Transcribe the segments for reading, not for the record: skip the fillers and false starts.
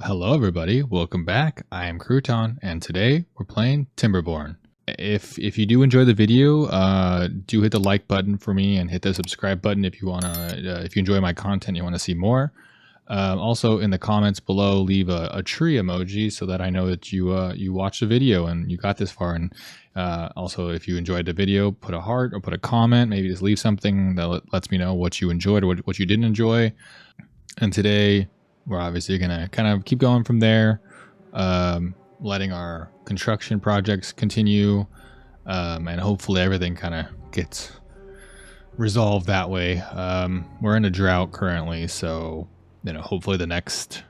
Hello everybody, welcome back. I am Crouton and today we're playing Timberborn. If you do enjoy the video, do hit the like button for me and hit the subscribe button if you if you enjoy my content, you want to see more. Also in the comments below, leave a tree emoji so that I know that you watched the video and you got this far. And also, if you enjoyed the video, put a heart or put a comment. Maybe just leave something that lets me know what you enjoyed or what you didn't enjoy. And today we're obviously gonna kind of keep going from there, letting our construction projects continue, and hopefully everything kind of gets resolved that way. We're in a drought currently, so hopefully the next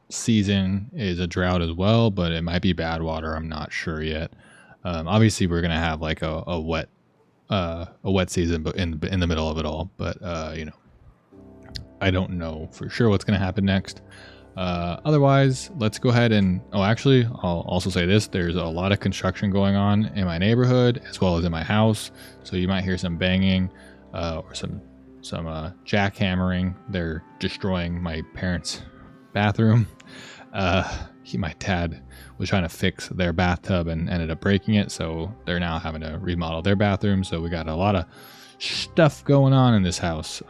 season is a drought as well, but it might be bad water. I'm not sure yet. Obviously, we're gonna have like a wet season, but in the middle of it all. But I don't know for sure what's going to happen next. Otherwise, let's go ahead and... Oh, actually, I'll also say this. There's a lot of construction going on in my neighborhood as well as in my house. So you might hear some banging or some jackhammering. They're destroying my parents' bathroom. My dad was trying to fix their bathtub and ended up breaking it. So they're now having to remodel their bathroom. So we got a lot of stuff going on in this house.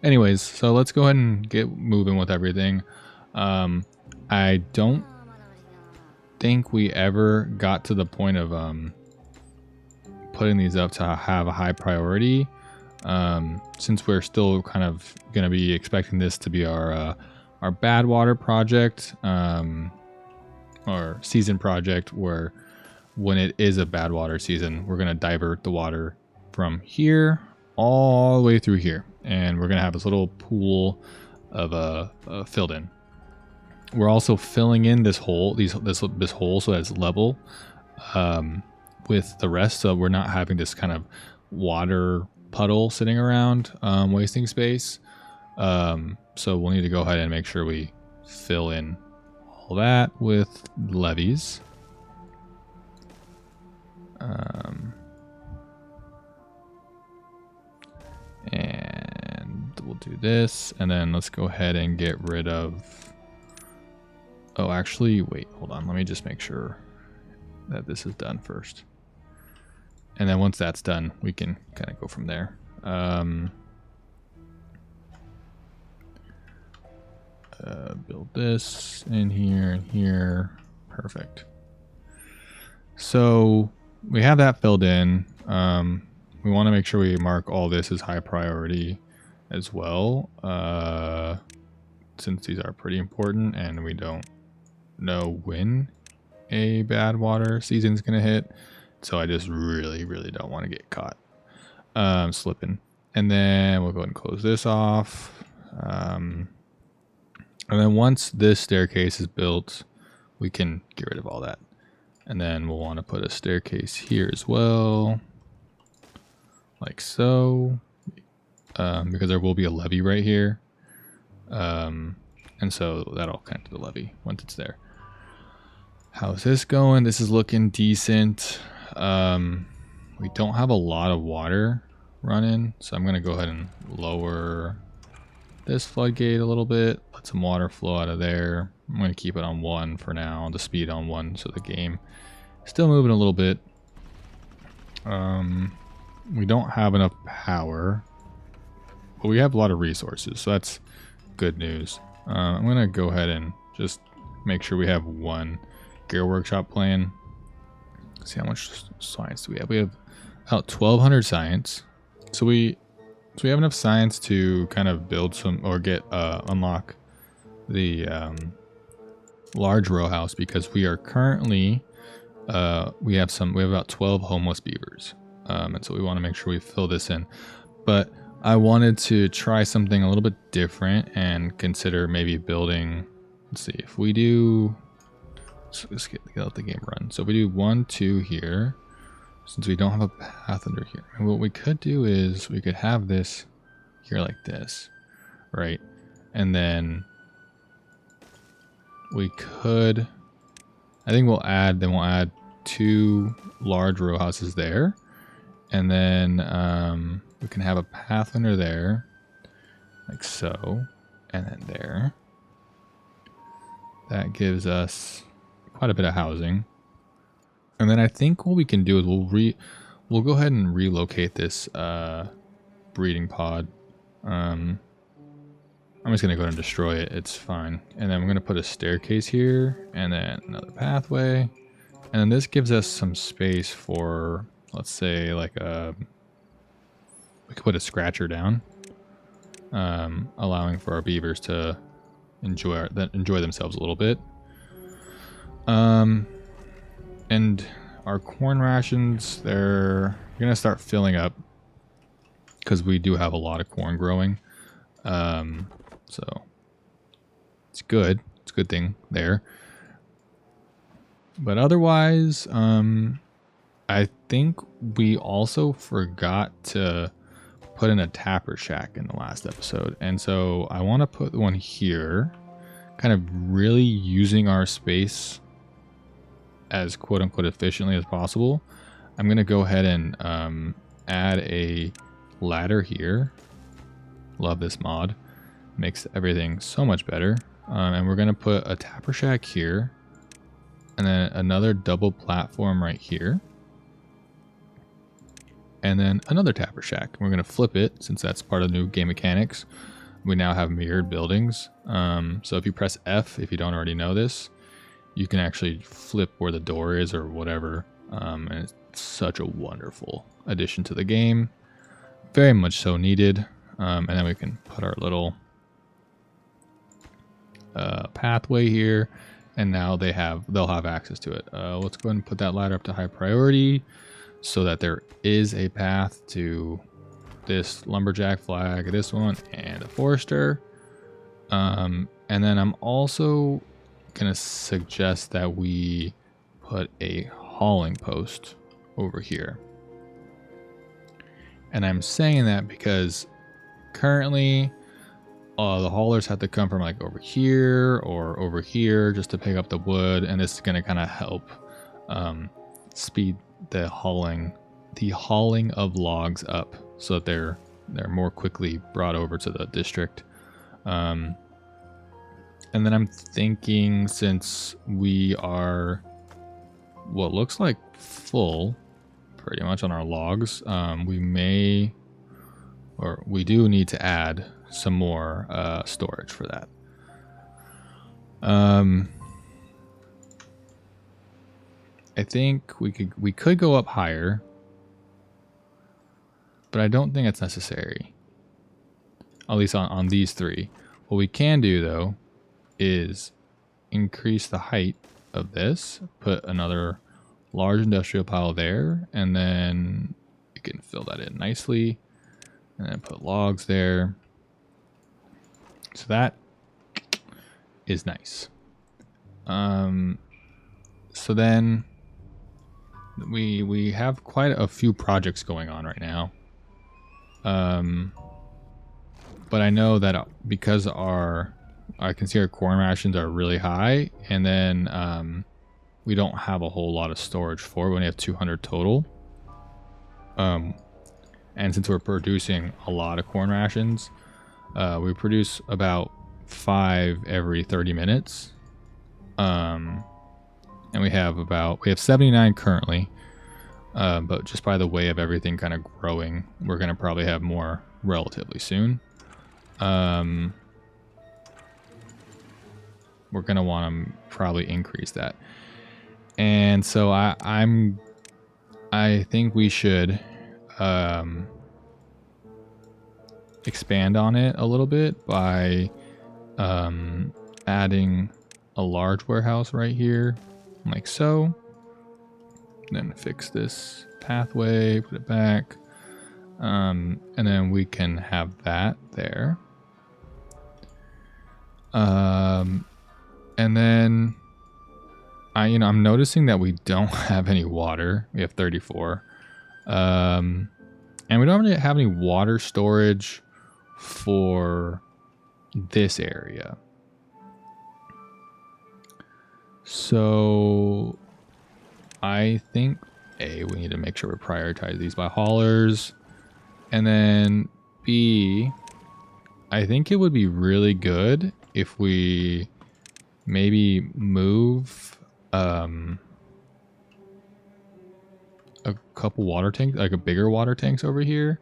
Anyways, so let's go ahead and get moving with everything. I don't think we ever got to the point of putting these up to have a high priority. Since we're still kind of going to be expecting this to be our bad water project, or season project, where when it is a bad water season, we're going to divert the water from here all the way through here. And we're gonna have this little pool of filled in. We're also filling in this hole, this hole, so that it's level with the rest, so we're not having this kind of water puddle sitting around wasting space. So we'll need to go ahead and make sure we fill in all that with levees. And we'll do this, and then let's go ahead and get rid of... Oh, actually, wait, hold on. Let me just make sure that this is done first. And then once that's done, we can kind of go from there. Build this in here and here. Perfect. So we have that filled in. We want to make sure we mark all this as high priority as well, since these are pretty important and we don't know when a bad water season is going to hit. So I just really don't want to get caught slipping. And then we'll go ahead and close this off. And then once this staircase is built, we can get rid of all that. And then we'll want to put a staircase here as well. Like so, because there will be a levee right here, and so that'll connect to the levee once it's there. How's this going? This is looking decent. We don't have a lot of water running, so I'm gonna go ahead and lower this floodgate a little bit, let some water flow out of there. I'm gonna keep it on 1 for now, the speed on 1, so the game is still moving a little bit. We don't have enough power, but we have a lot of resources, so that's good news. I'm gonna go ahead and just make sure we have 1 gear workshop playing. Let's see, how much science do we have? We have about 1200 science, so we have enough science to kind of build some or get unlock the large row house, because we are currently we have about 12 homeless beavers. And so we want to make sure we fill this in. But I wanted to try something a little bit different and consider maybe building... Let's see, if we do... Let's let the game run. So if we do 1, 2 here, since we don't have a path under here. And what we could do is we could have this here like this, right? And then we could... I think we'll add 2 large row houses there. And then we can have a path under there, like so, and then there. that gives us quite a bit of housing. And then I think what we can do is we'll go ahead and relocate this breeding pod. I'm just gonna go and destroy it. It's fine. And then we're gonna put a staircase here, and then another pathway. And then this gives us some space for, let's say, like we could put a scratcher down, allowing for our beavers to enjoy themselves a little bit. And our corn rations, they're gonna start filling up because we do have a lot of corn growing. So it's good. It's a good thing there. But otherwise, I think we also forgot to put in a tapper shack in the last episode. And so I want to put one here, kind of really using our space as quote unquote efficiently as possible. I'm going to go ahead and add a ladder here. Love this mod. Makes everything so much better. And we're going to put a tapper shack here. And then another double platform right here. And then another tapper shack. We're going to flip it since that's part of the new game mechanics. We now have mirrored buildings. So if you press F, if you don't already know this, you can actually flip where the door is or whatever. And it's such a wonderful addition to the game. Very much so needed. And then we can put our little pathway here. And now they'll have access to it. Let's go ahead and put that ladder up to high priority so that there is a path to this lumberjack flag, this one, and a forester. And then I'm also gonna suggest that we put a hauling post over here. And I'm saying that because currently the haulers have to come from like over here or over here just to pick up the wood, and this is going to kind of help speed the hauling of logs up so that they're more quickly brought over to the district. And then I'm thinking, since we are what looks like full pretty much on our logs, we do need to add some more storage for that. I think we could go up higher, but I don't think it's necessary, at least on these three. What we can do though is increase the height of this, put another large industrial pile there, and then you can fill that in nicely, and then put logs there. So that is nice. So then we have quite a few projects going on right now. But I know that because I can see our corn rations are really high, and then we don't have a whole lot of storage for it. We only have 200 total. And since we're producing a lot of corn rations, we produce about 5 every 30 minutes. And we have 79 currently. But just by the way of everything kind of growing, we're going to probably have more relatively soon. We're going to want to probably increase that. And so I think we should expand on it a little bit by adding a large warehouse right here, like so. Then fix this pathway, put it back, and then we can have that there. And then I'm noticing that we don't have any water. We have 34. And we don't really have any water storage for this area. So I think A, we need to make sure we prioritize these by haulers. And then B, I think it would be really good if we maybe move a couple water tanks, like a bigger water tanks over here.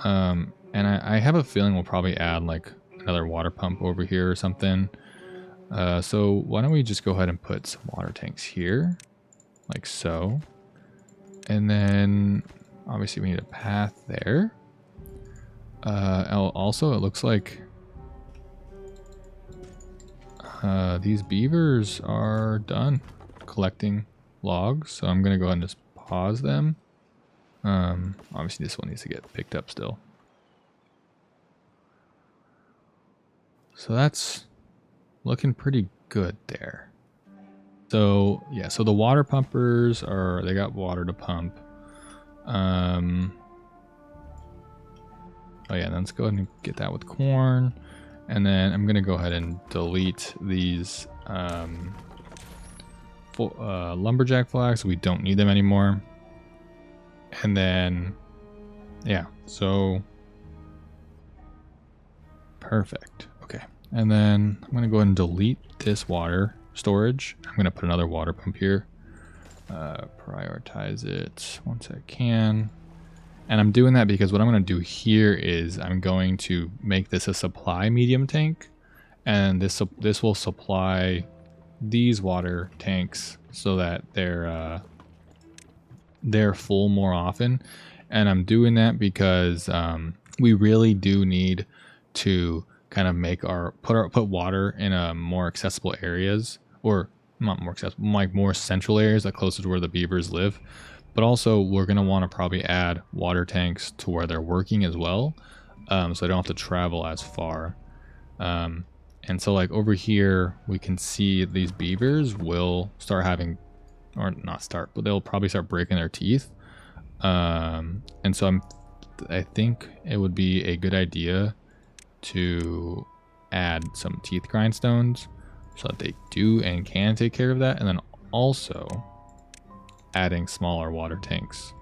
And I have a feeling we'll probably add like another water pump over here or something. So why don't we just go ahead and put some water tanks here, like so. And then obviously we need a path there. Also, it looks like these beavers are done collecting logs, so I'm gonna go ahead and just pause them. Obviously this one needs to get picked up still. So that's looking pretty good there. So yeah, so the water pumpers they got water to pump. Oh yeah, let's go ahead and get that with corn. And then I'm gonna go ahead and delete these lumberjack flags. We don't need them anymore. And then, yeah, so perfect. Okay, and then I'm gonna go ahead and delete this water storage. I'm gonna put another water pump here. Prioritize it once I can. And I'm doing that because what I'm going to do here is I'm going to make this a supply medium tank, and this will supply these water tanks so that they're full more often. And I'm doing that because we really do need to kind of make put water in a more accessible areas, or not more accessible, like more central areas, like closer to where the beavers live. But also we're going to want to probably add water tanks to where they're working as well, so I don't have to travel as far. And so like over here we can see these beavers will start having, or not start, but they'll probably start breaking their teeth. And so I think it would be a good idea to add some teeth grindstones so that they do and can take care of that, and then also adding smaller water tanks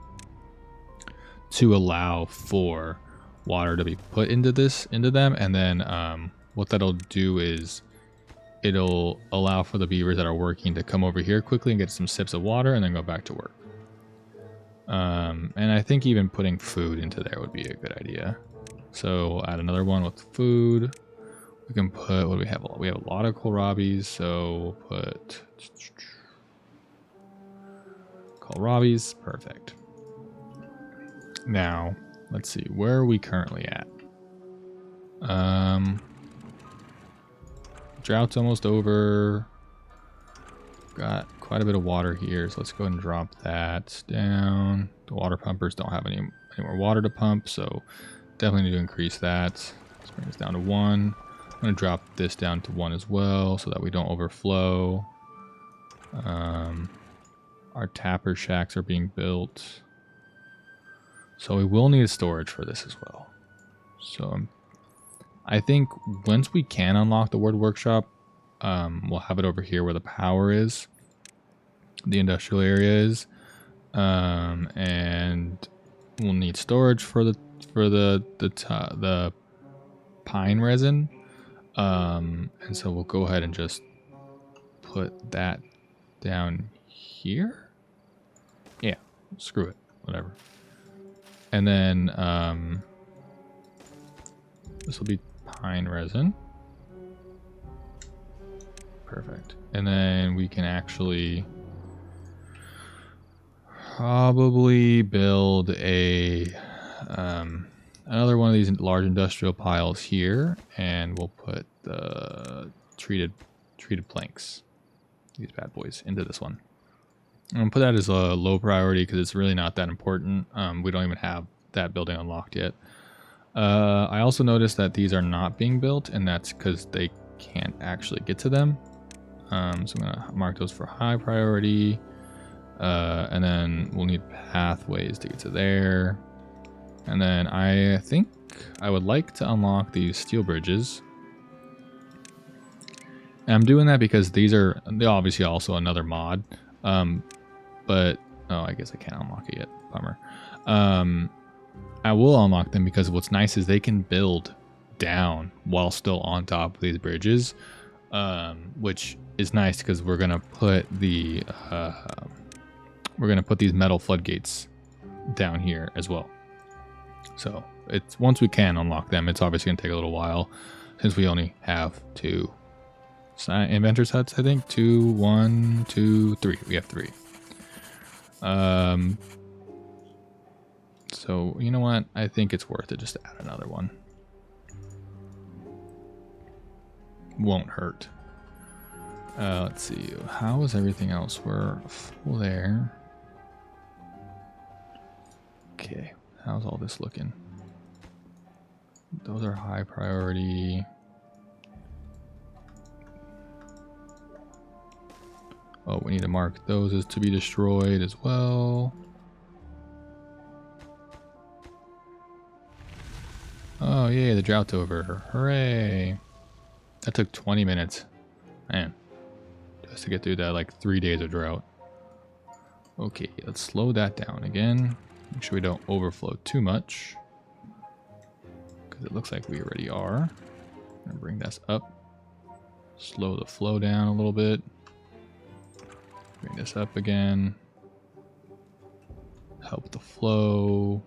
to allow for water to be put into them. And then what that'll do is it'll allow for the beavers that are working to come over here quickly and get some sips of water and then go back to work. And I think even putting food into there would be a good idea. So add another one with food. We can put, what do we have? We have a lot of kohlrabis, so we'll put kohlrabis. Perfect. Now, let's see, where are we currently at? Drought's almost over. Got quite a bit of water here, so let's go ahead and drop that down. The water pumpers don't have any more water to pump, so definitely need to increase that. Let's bring this down to 1. I'm going to drop this down to 1 as well so that we don't overflow. Our tapper shacks are being built, so we will need storage for this as well. So I think once we can unlock the wood workshop, we'll have it over here where the power is, the industrial area is, and we'll need storage for the pine resin, and so we'll go ahead and just put that down here. Yeah, screw it, whatever. And then this will be pine resin. Perfect. And then we can actually probably build another one of these large industrial piles here, and we'll put the treated planks, these bad boys, into this one. I'm gonna put that as a low priority because it's really not that important. We don't even have that building unlocked yet. I also noticed that these are not being built, and that's because they can't actually get to them. So I'm gonna mark those for high priority, and then we'll need pathways to get to there. And then I think I would like to unlock these steel bridges. And I'm doing that because they're obviously also another mod. But oh, I guess I can't unlock it yet. Bummer. I will unlock them because what's nice is they can build down while still on top of these bridges. which is nice because we're gonna put these metal floodgates down here as well. So it's once we can unlock them, it's obviously gonna take a little while since we only have 2 inventor's huts. I think 2, 1, 2, 3. We have 3. So you know what? I think it's worth it just to add another one. Won't hurt. Let's see. How is everything else? We're full there. Okay. How's all this looking? Those are high priority. Oh, we need to mark those as to be destroyed as well. Oh, yay, the drought's over. Hooray. That took 20 minutes. Man, just to get through that, like 3 days of drought. Okay, let's slow that down again. Make sure we don't overflow too much, because it looks like we already are. I'm gonna bring this up. Slow the flow down a little bit. Bring this up again. Help the flow.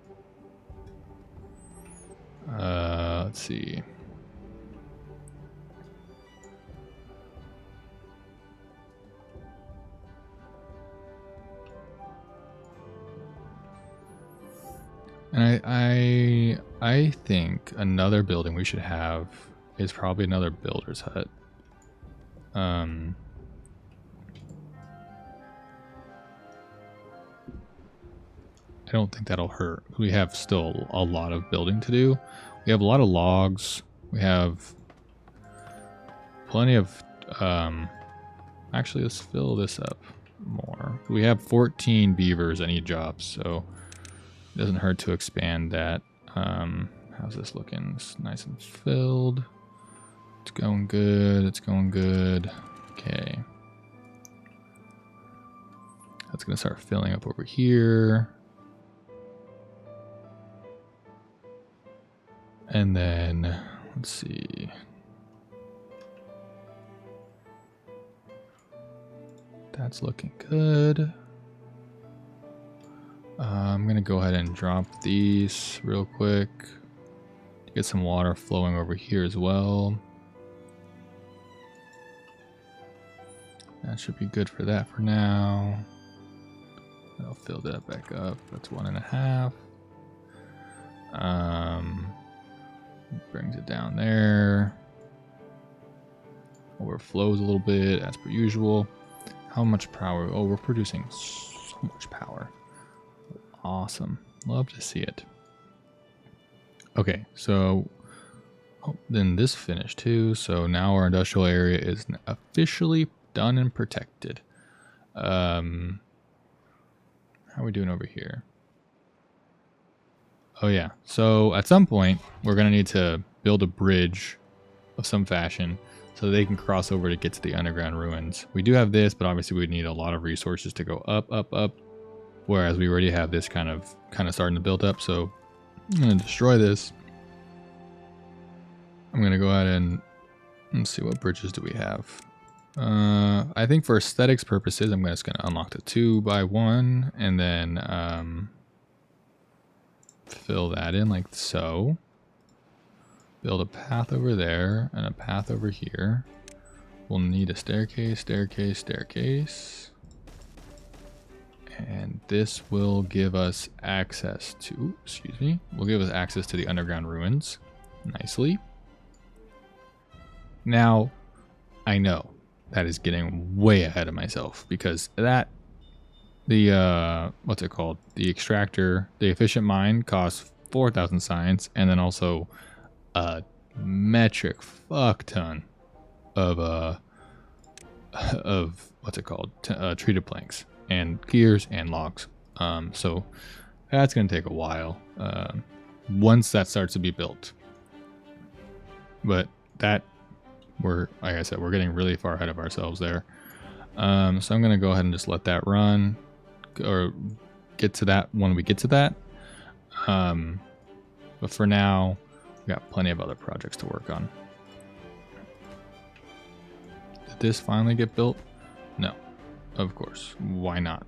Let's see. And I think another building we should have is probably another builder's hut. I don't think that'll hurt. We have still a lot of building to do. We have a lot of logs. We have plenty of actually, let's fill this up more. We have 14 beavers I need jobs, so it doesn't hurt to expand that. How's this looking? It's nice and filled. It's going good. It's going good. Okay. That's gonna start filling up over here. And then, let's see. That's looking good. I'm going to go ahead and drop these real quick. Get some water flowing over here as well. That should be good for that for now. I'll fill that back up. That's 1.5. Brings it down there. Overflows a little bit as per usual. How much power? Oh, we're producing so much power. Awesome. Love to see it. Okay, so then this finished too. So now our industrial area is officially done and protected. How are we doing over here? Oh yeah, so at some point we're gonna need to build a bridge of some fashion so they can cross over to get to the underground ruins. We do have this, but obviously we need a lot of resources to go up, up, up. Whereas we already have this kind of starting to build up. So I'm gonna destroy this. I'm gonna go ahead and let's see, what bridges do we have? I think for aesthetics purposes, I'm just gonna unlock the 2x1 and then fill that in like so. Build a path over there and a path over here. We'll need a staircase, staircase, staircase. And this will give us access to, will give us access to the underground ruins nicely. Now, I know that is getting way ahead of myself because what's it called? The extractor, the efficient mine costs 4,000 science, and then also a metric fuck ton of what's it called? Treated planks and gears and logs. So that's going to take a while once that starts to be built. But like I said, we're getting really far ahead of ourselves there. So I'm going to go ahead and just let that run or get to that when we get to that. But for now, we got plenty of other projects to work on. this finally get built? No, of course. Why not?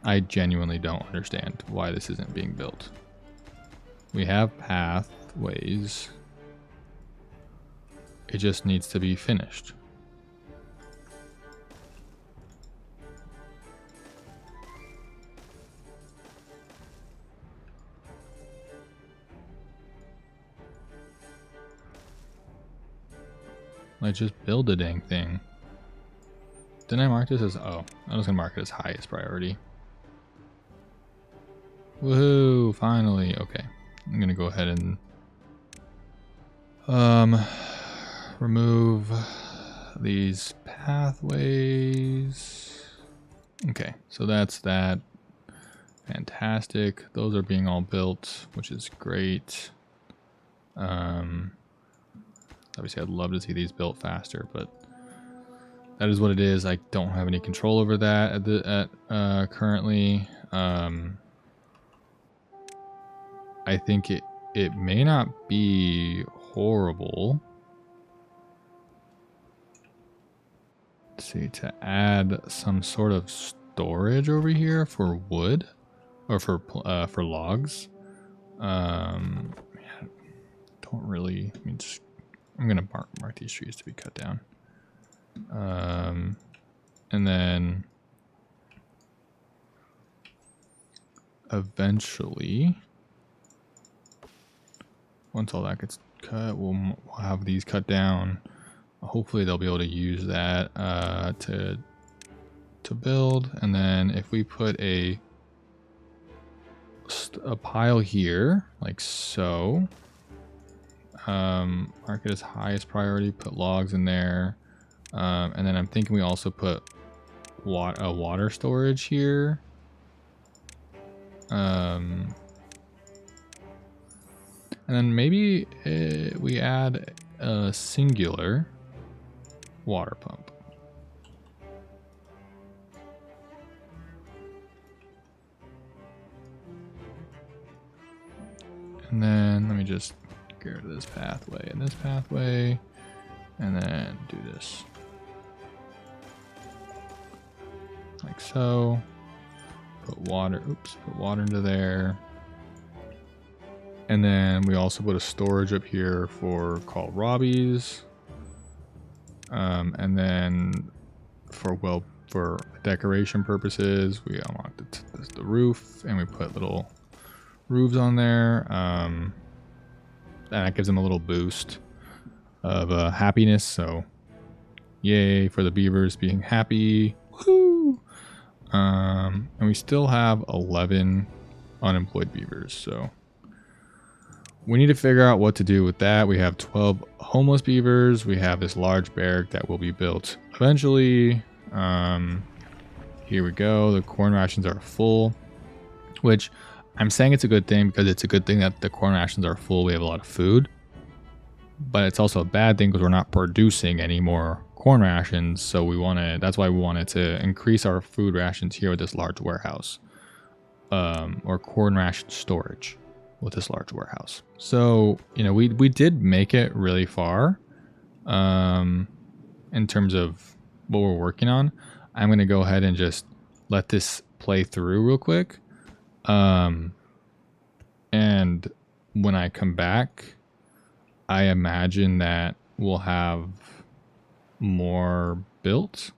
I genuinely don't understand why this isn't being built. We have pathways. It just needs to be finished. Like, just build the dang thing. Didn't I mark this as... Oh, I was gonna mark it as highest priority. Woohoo! Finally. Okay. I'm gonna go ahead and... remove these pathways. Okay, so that's that. Fantastic. Those are being all built, which is great. Obviously, I'd love to see these built faster, but that is what it is. I don't have any control over that currently. I think it may not be horrible. Let's see, to add some sort of storage over here for wood or for logs. Don't really. I mean, I'm gonna mark these trees to be cut down. And then eventually, once all that gets cut, we'll have these cut down. Hopefully they'll be able to use that to build. And then if we put a pile here, like so, mark it as highest priority, put logs in there. And then I'm thinking we also put a water storage here. And then maybe we add a singular water pump. And then let me just get rid of this pathway and this pathway, and then do this. Like so. Put water into there. And then we also put a storage up here for kohlrabies. And then for decoration purposes, we unlocked the roof, and we put little roofs on there. And that gives them a little boost of happiness. So yay for the beavers being happy. Woo! And we still have 11 unemployed beavers, so we need to figure out what to do with that. We have 12 homeless beavers. We have this large barrack that will be built eventually. Here we go. The corn rations are full, which I'm saying it's a good thing because it's a good thing that the corn rations are full. We have a lot of food, but it's also a bad thing because we're not producing any more corn rations. So that's why we wanted to increase our food rations here with this large warehouse, or corn ration storage with this large warehouse. So, we did make it really far, in terms of what we're working on. I'm going to go ahead and just let this play through real quick. And when I come back, I imagine that we'll have more built,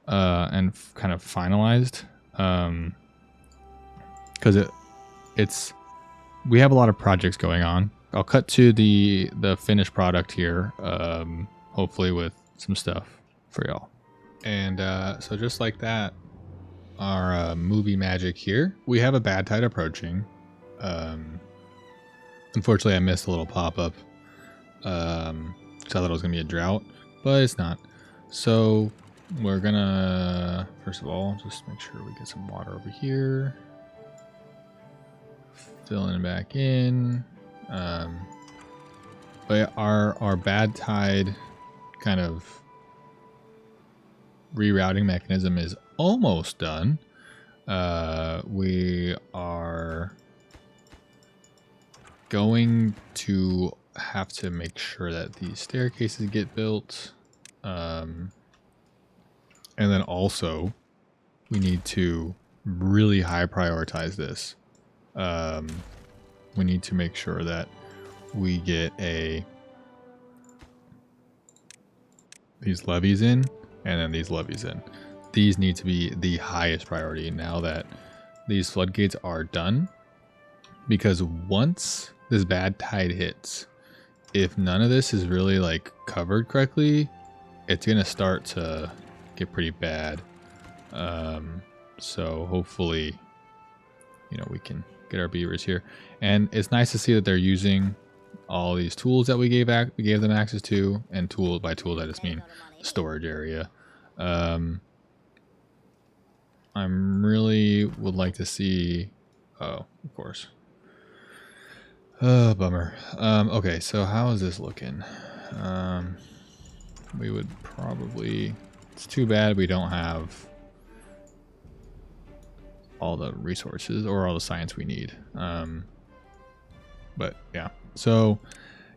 and kind of finalized, because we have a lot of projects going on. I'll cut to the finished product here, hopefully with some stuff for y'all. And so just like that, our movie magic here, we have a bad tide approaching. Unfortunately, I missed a little pop-up. So I thought it was gonna be a drought, but it's not. So we're gonna, first of all, just make sure we get some water over here. Filling it back in. But our bad tide kind of rerouting mechanism is almost done. We are going to have to make sure that these staircases get built. And then also we need to really high prioritize this. We need to make sure that we get these levees in, and then these levees in. These need to be the highest priority now that these floodgates are done, because once this bad tide hits, if none of this is really like covered correctly, it's gonna start to get pretty bad. So hopefully, you know, we can get our beavers here. And it's nice to see that they're using all these tools that we gave them access to, and by tools I just mean the storage area. I'm really would like to see, oh, of course. Oh, bummer. Okay, so how is this looking? We would probably, it's too bad we don't have all the resources or all the science we need. But yeah, so,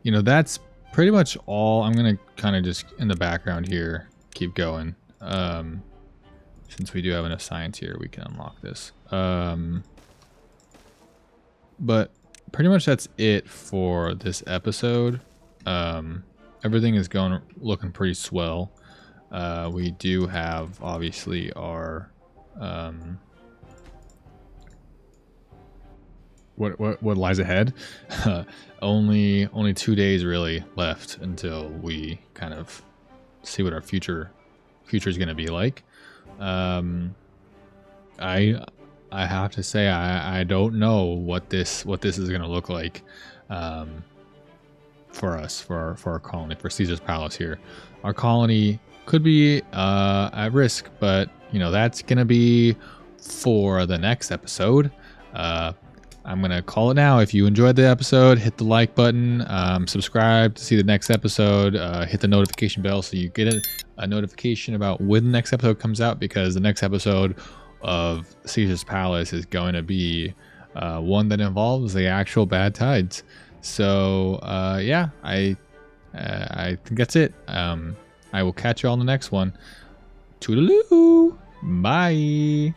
you know, that's pretty much all. I'm going to kind of just in the background here, keep going. Since we do have enough science here, we can unlock this. But pretty much that's it for this episode. Everything is looking pretty swell. We do have obviously our what lies ahead. only 2 days really left until we kind of see what our future is going to be like. I have to say I don't know what this is going to look like for us, for our colony, for Caesar's Palace here. Our colony could be at risk, but you know, that's going to be for the next episode. I'm going to call it now. If you enjoyed the episode, hit the like button, subscribe to see the next episode, hit the notification bell so you get a notification about when the next episode comes out, because the next episode of Caesar's Palace is going to be one that involves the actual bad tides. So yeah, I think that's it. I will catch you all in the next one. Toodaloo! Bye!